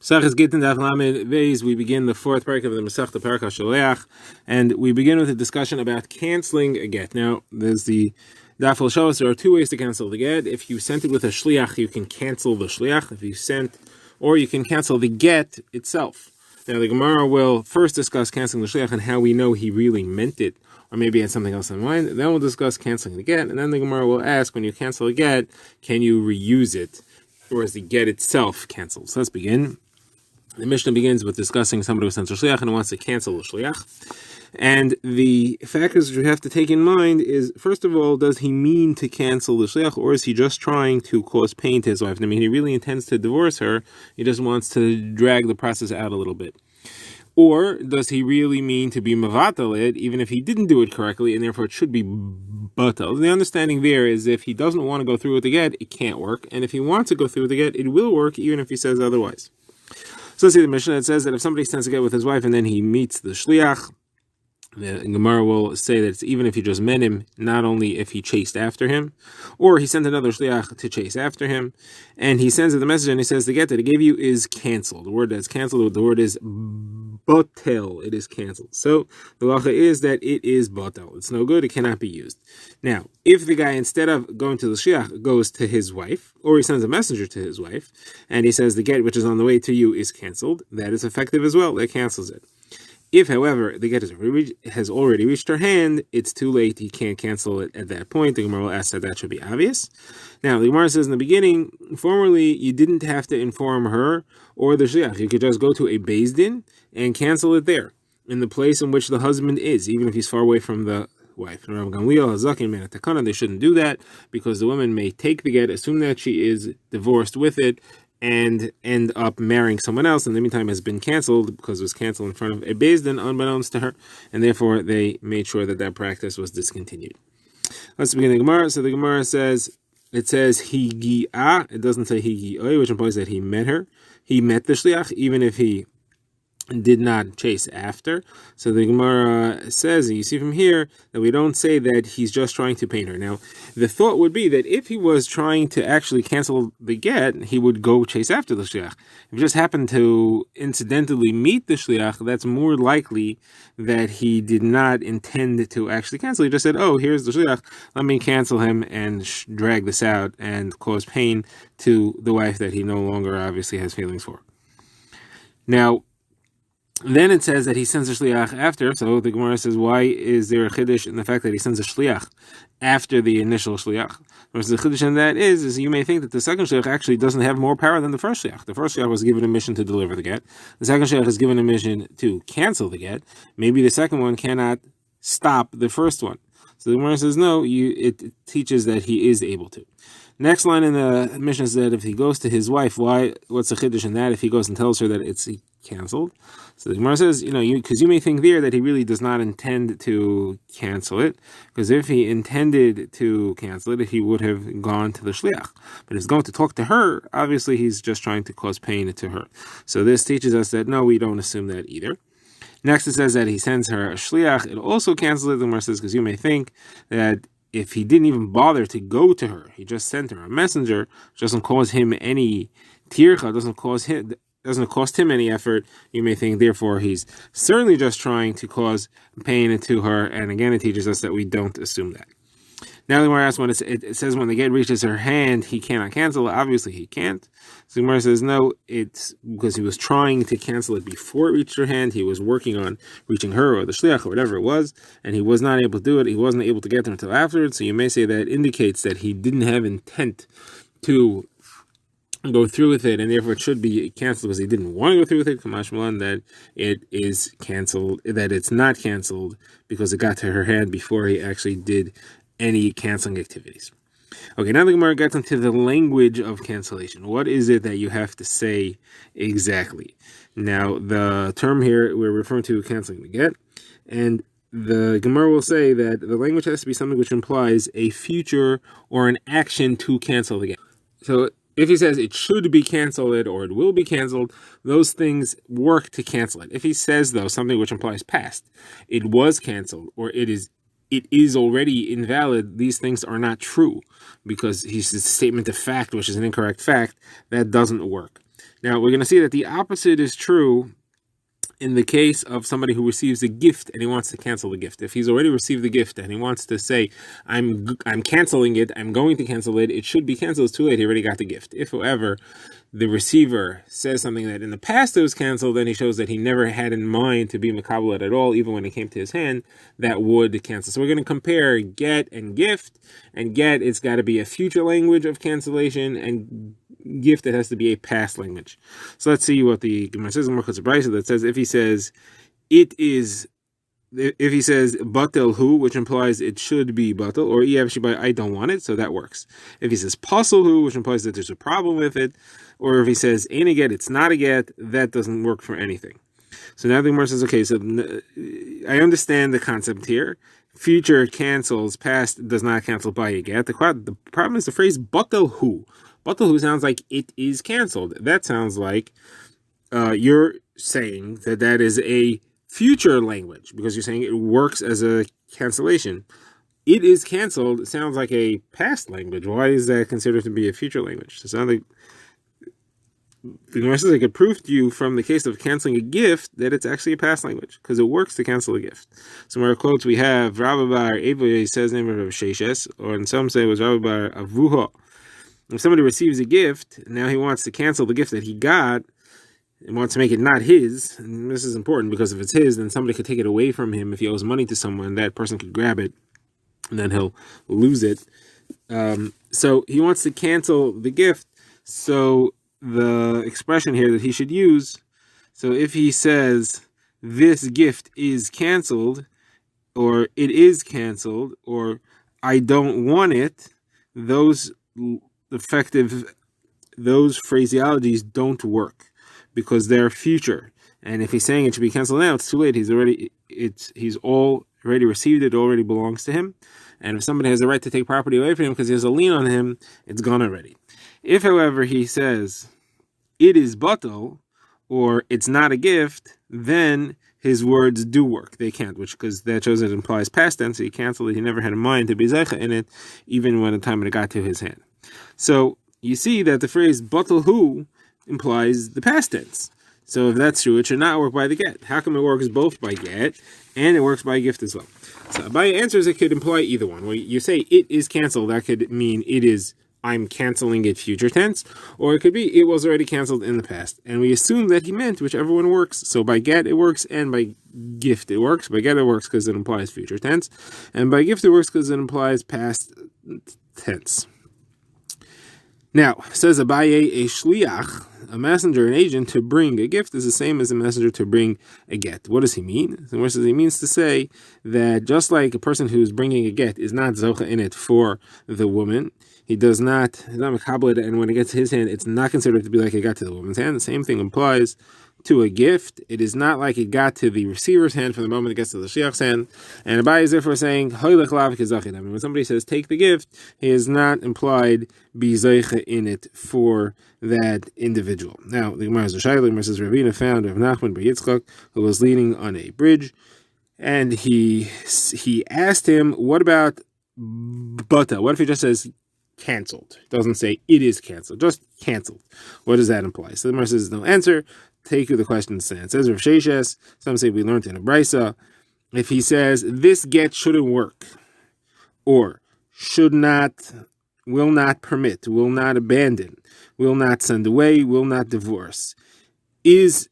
Gittin Daf we begin the fourth parak of the Masechta Parak HaSholeach, and we begin with a discussion about canceling a get. Now, there's the Daf will show us there are two ways to cancel the get. If you sent it with a shliach, you can cancel the shliach. If you sent, or you can cancel the get itself. Now, the Gemara will first discuss canceling the shliach and how we know he really meant it, or maybe he had something else in mind. Then we'll discuss canceling the get, and then the Gemara will ask, when you cancel a get, can you reuse it, or is the get itself canceled? So let's begin. The Mishnah begins with discussing somebody who sends a shliach and wants to cancel the shliach. And the factors you have to take in mind is, first of all, does he mean to cancel the shliach, or is he just trying to cause pain to his wife? I mean, he really intends to divorce her. He just wants to drag the process out a little bit. Or does he really mean to be mavatal it, even if he didn't do it correctly, and therefore it should be batal? The understanding there is if he doesn't want to go through with the get, it can't work. And if he wants to go through with the get, it will work, even if he says otherwise. So let's see the Mishnah. It says that if somebody sends a get with his wife and then he meets the shliach, the Gemara will say that it's even if he just met him, not only if he chased after him, or he sent another shliach to chase after him, and he sends the message and he says the get that he gave you is canceled. The word that's canceled, the word is botel. It is canceled. So the halacha is that it is botel. It's no good. It cannot be used. Now, if the guy, instead of going to the shliach, goes to his wife, or he sends a messenger to his wife, and he says the get which is on the way to you is canceled, that is effective as well. That cancels it. If, however, the get has already reached her hand, it's too late. He can't cancel it at that point. The Gemara will ask that should be obvious. Now, the Gemara says in the beginning, formerly, you didn't have to inform her or the shliach. You could just go to a beis din and cancel it there, in the place in which the husband is, even if he's far away from the wife. They shouldn't do that, because the woman may take the get, assume that she is divorced with it, and end up marrying someone else, and in the meantime has been canceled because it was canceled in front of a beis din unbeknownst to her, and therefore they made sure that that practice was discontinued. Let's begin the Gemara. So the Gemara says, it says higi'ah, it doesn't say higi'oi, which implies that he met her. He met the shliach, even if he did not chase after. So the Gemara says, and you see from here, that we don't say that he's just trying to pain her. Now, the thought would be that if he was trying to actually cancel the get, he would go chase after the shliach. If he just happened to incidentally meet the shliach, that's more likely that he did not intend to actually cancel. He just said, oh, here's the shliach, let me cancel him and drag this out and cause pain to the wife that he no longer obviously has feelings for. Now, then it says that he sends a shliach after. So the Gemara says, why is there a chiddush in the fact that he sends a shliach after the initial shliach? Whereas the chiddush in that is you may think that the second shliach actually doesn't have more power than the first shliach. The first shliach was given a mission to deliver the get. The second shliach is given a mission to cancel the get. Maybe the second one cannot stop the first one. So the Gemara says, no, it teaches that he is able to. Next line in the mission is that if he goes to his wife, what's the chiddush in that? If he goes and tells her that it's canceled. So the Gemara says, because you may think there that he really does not intend to cancel it, because if he intended to cancel it, he would have gone to the shliach. But if he's going to talk to her, obviously he's just trying to cause pain to her. So this teaches us that no, we don't assume that either. Next it says that he sends her a shliach. It also cancels it. The Gemara says, because you may think that if he didn't even bother to go to her, he just sent her a messenger, doesn't cause him any tircha, doesn't cost him any effort, you may think, therefore, he's certainly just trying to cause pain to her. And again, it teaches us that we don't assume that. Now, the Gemara asks, when it says when the get reaches her hand, he cannot cancel it. Obviously, he can't. So the Gemara says, no, it's because he was trying to cancel it before it reached her hand. He was working on reaching her or the shliach or whatever it was, and he was not able to do it. He wasn't able to get there until afterwards. So you may say that indicates that he didn't have intent to go through with it, and therefore it should be canceled because he didn't want to go through with it. Kamash Malan, that it is canceled, that it's not canceled because it got to her hand before he actually did any canceling activities. Okay, now the Gemara gets into the language of cancellation. What is it that you have to say exactly? Now, the term here, we're referring to canceling the get, and the Gemara will say that the language has to be something which implies a future or an action to cancel the get. So if he says it should be canceled or it will be canceled, those things work to cancel it. If he says, though, something which implies past, it was canceled or it is already invalid, these things are not true because he's a statement of fact, which is an incorrect fact. That doesn't work. Now, we're going to see that the opposite is true in the case of somebody who receives a gift and he wants to cancel the gift. If he's already received the gift and he wants to say, I'm canceling it, I'm going to cancel it, it should be canceled, it's too late, he already got the gift. If, however, the receiver says something that in the past it was canceled, then he shows that he never had in mind to be makabel at all, even when it came to his hand, that would cancel. So we're going to compare get and gift, and get, it's got to be a future language of cancellation, and gift, it has to be a past language. So let's see what the Gemara says. That says if he says it is, if he says batel hu, which implies it should be batel, or I don't want it, so that works. If he says pasel hu, which implies that there's a problem with it, or if he says ain't a get, it's not a get, that doesn't work for anything. So now the Gemara says, okay, so I understand the concept here. Future cancels, past does not cancel by a get. The problem is the phrase batel hu. Batel hu sounds like it is canceled. That sounds like you're saying that is a future language, because you're saying it works as a cancellation. It is canceled. It sounds like a past language. Why is that considered to be a future language? It sounds like the Gemara says I could prove to you from the case of canceling a gift that it's actually a past language, because it works to cancel a gift. So in our quotes we have Rabbi Bar Evoy says the name of Sheshes, or in some say it was Rabbi Bar Avuha. If somebody receives a gift, now he wants to cancel the gift that he got and wants to make it not his. And this is important because if it's his, then somebody could take it away from him. If he owes money to someone, that person could grab it and then he'll lose it. So he wants to cancel the gift. So the expression here that he should use, so if he says this gift is canceled, or it is canceled, or I don't want it, those phraseologies don't work because they're future. And if he's saying it should be canceled now, it's too late. He's already received it, already belongs to him. And if somebody has a right to take property away from him because he has a lien on him, it's gone already. If, however, he says it is batel, or it's not a gift, then his words do work. They can't, because that shows it implies past tense. So he canceled it. He never had in mind to be zeicha in it, even when the time it got to his hand. So you see that the phrase batel hu implies the past tense. So if that's true, it should not work by the get. How come it works both by get and it works by gift as well? So by answers, it could imply either one. When you say it is canceled, that could mean it is I'm canceling it future tense, or it could be it was already canceled in the past. And we assume that he meant whichever one works. So by get it works, and by gift it works. By get it works because it implies future tense, and by gift it works because it implies past tense. Now, says Abaye, a shliach, a messenger, an agent, to bring a gift is the same as a messenger to bring a get. What does he mean? So he means to say that just like a person who's bringing a get is not zocha in it for the woman, he's not makabel, and when it gets to his hand, it's not considered to be like it got to the woman's hand. The same thing applies to a gift. It is not like it got to the receiver's hand from the moment it gets to the shliach's hand. And Abaye is therefore saying, when somebody says take the gift, he is not implied be zeicha in it for that individual. Now, the Gemara says Ravina found Rav Nachman bar Yitzchak, who was leaning on a bridge, and he asked him, what about bata? What if he just says canceled? It doesn't say it is canceled, just canceled. What does that imply? So the Gemara says no answer. Take the question stand. It says Rav Sheshes, some say we learned in a brisa, if he says this get shouldn't work, or should not, will not permit, will not abandon, will not send away, will not divorce, should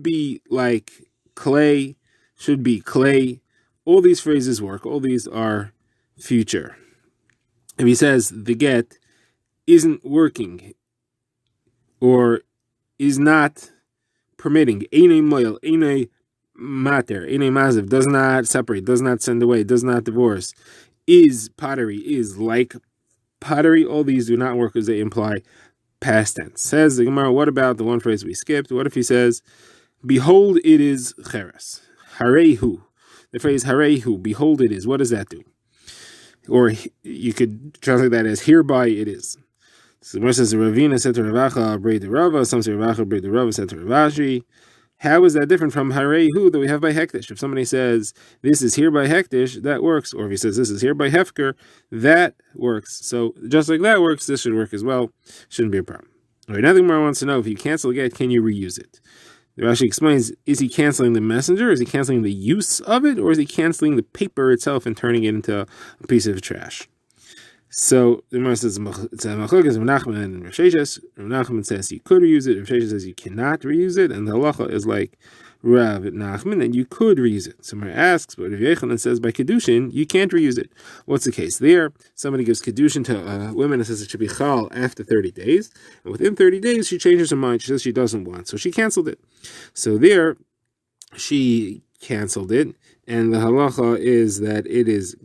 be like clay, should be clay. All these phrases work. All these are future. If he says the get isn't working, or is not permitting, eine moil, eine mater, eine maziv, does not separate, does not send away, does not divorce, is pottery, is like pottery, all these do not work because they imply past tense. Says the Gemara, what about the one phrase we skipped? What if he says, behold, it is cheres, harehu, the phrase harehu, behold it is, what does that do? Or you could translate that as hereby it is. So the Gemara says, Ravina said to Ravacha, Brei de Rava, some say Ravacha, Brei de Rava said to Ravashi. How is that different from harehu that we have by hektish? If somebody says, this is here by hektish, that works. Or if he says, this is here by hefker, that works. So just like that works, this should work as well. Shouldn't be a problem. All right, now the Gemara wants to know, if you cancel a get, can you reuse it? The Rashi explains, is he canceling the messenger, is he canceling the use of it, or is he canceling the paper itself and turning it into a piece of trash? So the Gemara says, it's a machlokes of Nachman and Rav Sheshes. Nachman says you could reuse it, Rav Sheshes says you cannot reuse it, and the halacha is like Rav Nachman, and you could reuse it. Somebody asks, but Rav Yechanan says by Kedushin, you can't reuse it. What's the case there? Somebody gives Kedushin to a woman and says it should be Chal after 30 days, and within 30 days she changes her mind, she says she doesn't want, so she canceled it. So there, she canceled it, and the halacha is that it is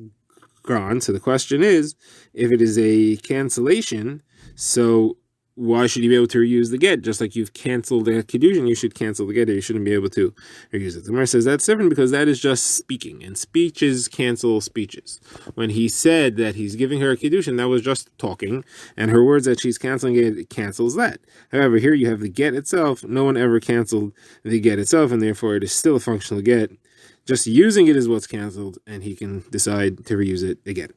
gone. So the question is, if it is a cancellation, so why should you be able to reuse the get? Just like you've canceled the kedushin, you should cancel the get, or you shouldn't be able to reuse it. The Gemara says that's different because that is just speaking, and speeches cancel speeches. When he said that he's giving her a kedushin, that was just talking, and her words that she's canceling it cancels that. However, here you have the get itself. No one ever canceled the get itself, and therefore it is still a functional get. Just using it is what's canceled, and he can decide to reuse it again.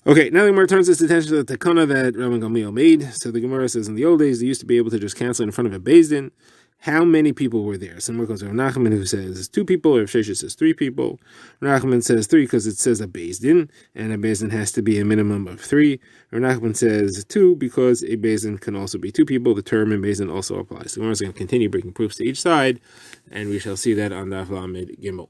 Okay, now the Gemara turns its attention to the takana that Rabban Gamliel made. So the Gemara says, in the old days, they used to be able to just cancel in front of a beis din. How many people were there? Some goes to Rav Nachman, who says 2 people, or Rav Sheshes says 3 people. Rav Nachman says 3 because it says a beis din, and a beis din has to be a minimum of 3. Rav Nachman says 2 because a beis din can also be 2 people. The term in beis din also applies. The Gemara is going to continue bringing proofs to each side, and we shall see that on Daf Lamed Gimel.